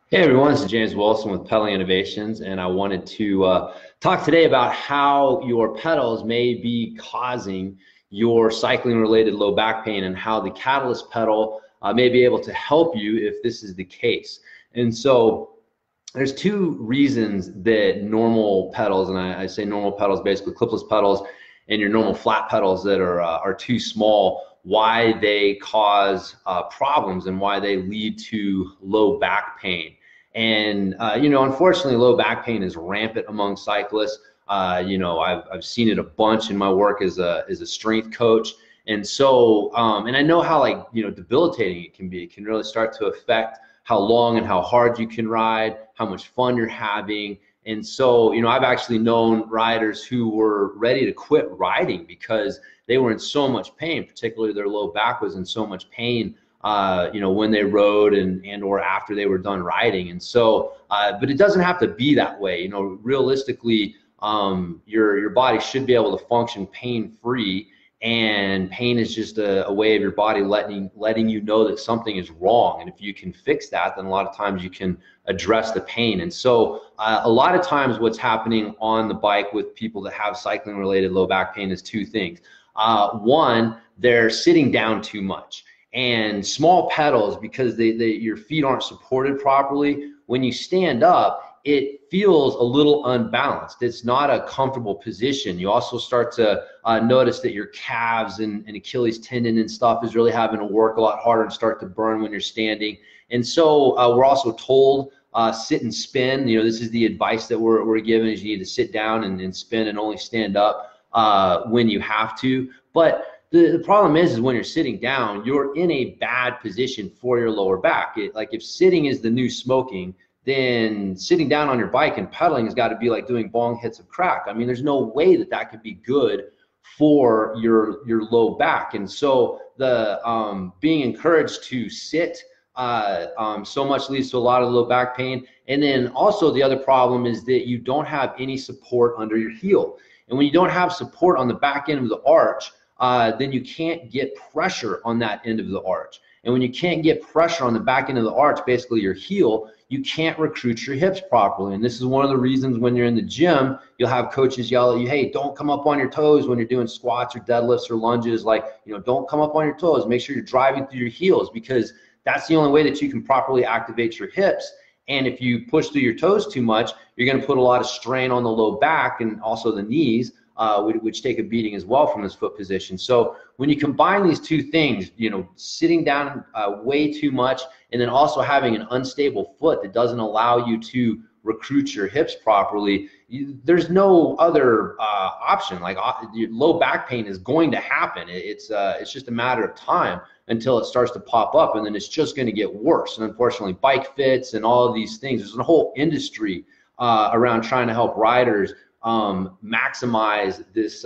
Hey everyone, this is James Wilson with Pedaling Innovations, and I wanted to talk today about how your pedals may be causing your cycling-related low back pain and how the Catalyst pedal may be able to help you if this is the case. And so there's two reasons that normal pedals, and I say normal pedals, basically clipless pedals, and your normal flat pedals that are too small, why they cause problems and why they lead to low back pain. And unfortunately, low back pain is rampant among cyclists. I've seen it a bunch in my work as a strength coach, and so and I know how debilitating it can be. It can really start to affect how long and how hard you can ride, how much fun you're having. And so, I've actually known riders who were ready to quit riding because they were in so much pain, particularly their low back was in so much pain when they rode and or after they were done riding. And so, but it doesn't have to be that way. Realistically, your body should be able to function pain-free, and pain is just a way of your body letting you know that something is wrong. And if you can fix that, then a lot of times you can address the pain. And so a lot of times what's happening on the bike with people that have cycling-related low back pain is two things. One, they're sitting down too much. And small pedals, because your feet aren't supported properly, when you stand up, it feels a little unbalanced. It's not a comfortable position. You also start to notice that your calves and Achilles tendon and stuff is really having to work a lot harder and start to burn when you're standing. And so we're also told sit and spin. This is the advice that we're given, is you need to sit down and spin and only stand up when you have to. But the problem is when you're sitting down, you're in a bad position for your lower back. Like if sitting is the new smoking, then sitting down on your bike and pedaling has got to be like doing bong hits of crack. I mean, there's no way that could be good for your low back. And so the being encouraged to sit so much leads to a lot of low back pain. And then also the other problem is that you don't have any support under your heel. And when you don't have support on the back end of the arch, then you can't get pressure on that end of the arch. And when you can't get pressure on the back end of the arch, basically your heel, you can't recruit your hips properly. And this is one of the reasons when you're in the gym, you'll have coaches yell at you, hey, don't come up on your toes when you're doing squats or deadlifts or lunges. Don't come up on your toes. Make sure you're driving through your heels, because that's the only way that you can properly activate your hips. And if you push through your toes too much, you're going to put a lot of strain on the low back and also the knees, which take a beating as well from this foot position. So when you combine these two things, sitting down way too much, and then also having an unstable foot that doesn't allow you to recruit your hips properly, there's no other option. Low back pain is going to happen. It's just a matter of time until it starts to pop up, and then it's just going to get worse. And unfortunately, bike fits and all of these things, there's a whole industry around trying to help riders maximize this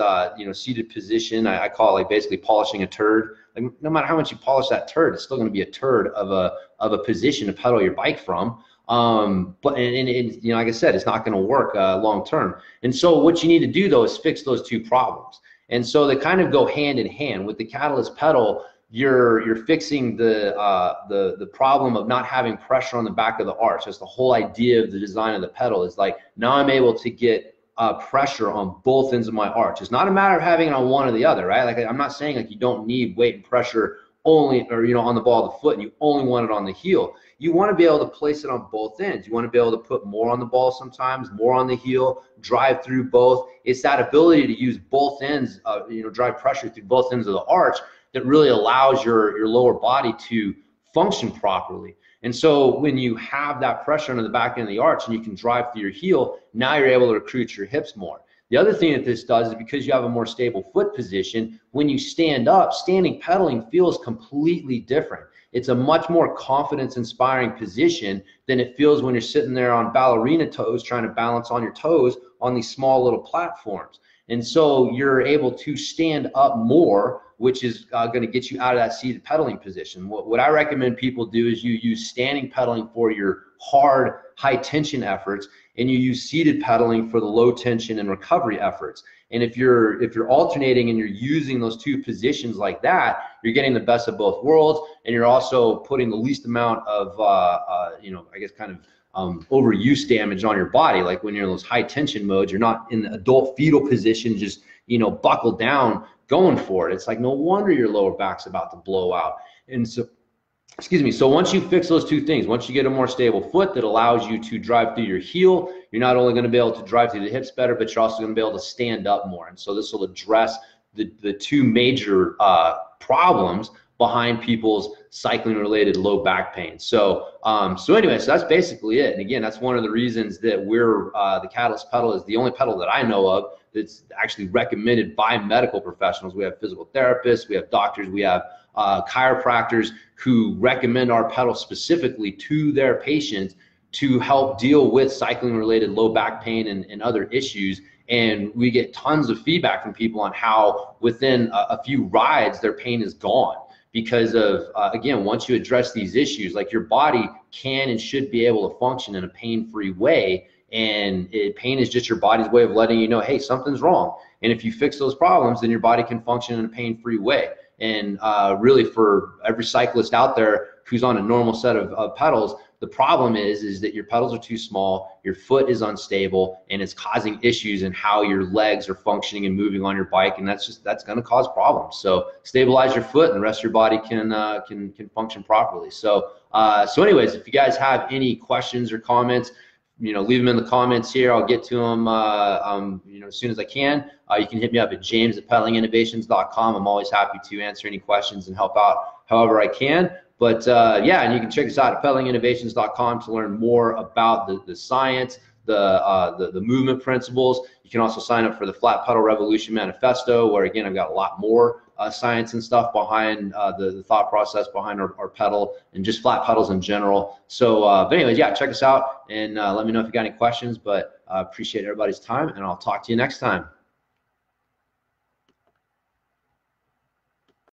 seated position. I call it basically polishing a turd. No matter how much you polish that turd, it's still going to be a turd of a position to pedal your bike from. But like I said, it's not going to work long term. And so what you need to do though is fix those two problems. And so they kind of go hand in hand. With the Catalyst pedal, you're fixing the problem of not having pressure on the back of the arch. That's the whole idea of the design of the pedal, is like, now I'm able to get pressure on both ends of my arch. It's not a matter of having it on one or the other, right? Like, I'm not saying you don't need weight and pressure only, or on the ball of the foot, and you only want it on the heel. You want to be able to place it on both ends. You want to be able to put more on the ball sometimes, more on the heel, drive through both. It's that ability to use both ends, drive pressure through both ends of the arch that really allows your lower body to function properly. And so when you have that pressure under the back end of the arch and you can drive through your heel, now you're able to recruit your hips more. The other thing that this does is, because you have a more stable foot position, when you stand up, standing pedaling feels completely different. It's a much more confidence-inspiring position than it feels when you're sitting there on ballerina toes trying to balance on your toes on these small little platforms. And so you're able to stand up more, which is going to get you out of that seated pedaling position. What I recommend people do is you use standing pedaling for your hard, high tension efforts, and you use seated pedaling for the low tension and recovery efforts. And if you're alternating and you're using those two positions like that, you're getting the best of both worlds, and you're also putting the least amount of I guess kind of overuse damage on your body. Like when you're in those high tension modes, you're not in the adult fetal position, just buckled down going for it. It's like, no wonder your lower back's about to blow out. And so, excuse me, so once you fix those two things, once you get a more stable foot that allows you to drive through your heel, you're not only going to be able to drive through the hips better, but you're also going to be able to stand up more. And so this will address the two major problems behind people's cycling related low back pain. So anyway, so that's basically it. And again, that's one of the reasons that we're the Catalyst pedal is the only pedal that I know of that's actually recommended by medical professionals. We have physical therapists, we have doctors, we have chiropractors who recommend our pedal specifically to their patients to help deal with cycling related low back pain and other issues. And we get tons of feedback from people on how within a few rides their pain is gone. Because of, again, once you address these issues, like your body can and should be able to function in a pain-free way. And pain is just your body's way of letting you know, hey, something's wrong. And if you fix those problems, then your body can function in a pain-free way. And really, for every cyclist out there who's on a normal set of pedals, the problem is that your pedals are too small, your foot is unstable, and it's causing issues in how your legs are functioning and moving on your bike, and that's going to cause problems. So stabilize your foot, and the rest of your body can function properly. So anyways, if you guys have any questions or comments, leave them in the comments here. I'll get to them as soon as I can. You can hit me up at james@pedalinginnovations.com. I'm always happy to answer any questions and help out however I can. But yeah, and you can check us out at pedalinginnovations.com to learn more about the science, the movement principles. You can also sign up for the Flat Pedal Revolution Manifesto, where again, I've got a lot more science and stuff behind the thought process behind our pedal and just flat pedals in general. So, but anyways, yeah, check us out and let me know if you got any questions. But appreciate everybody's time, and I'll talk to you next time.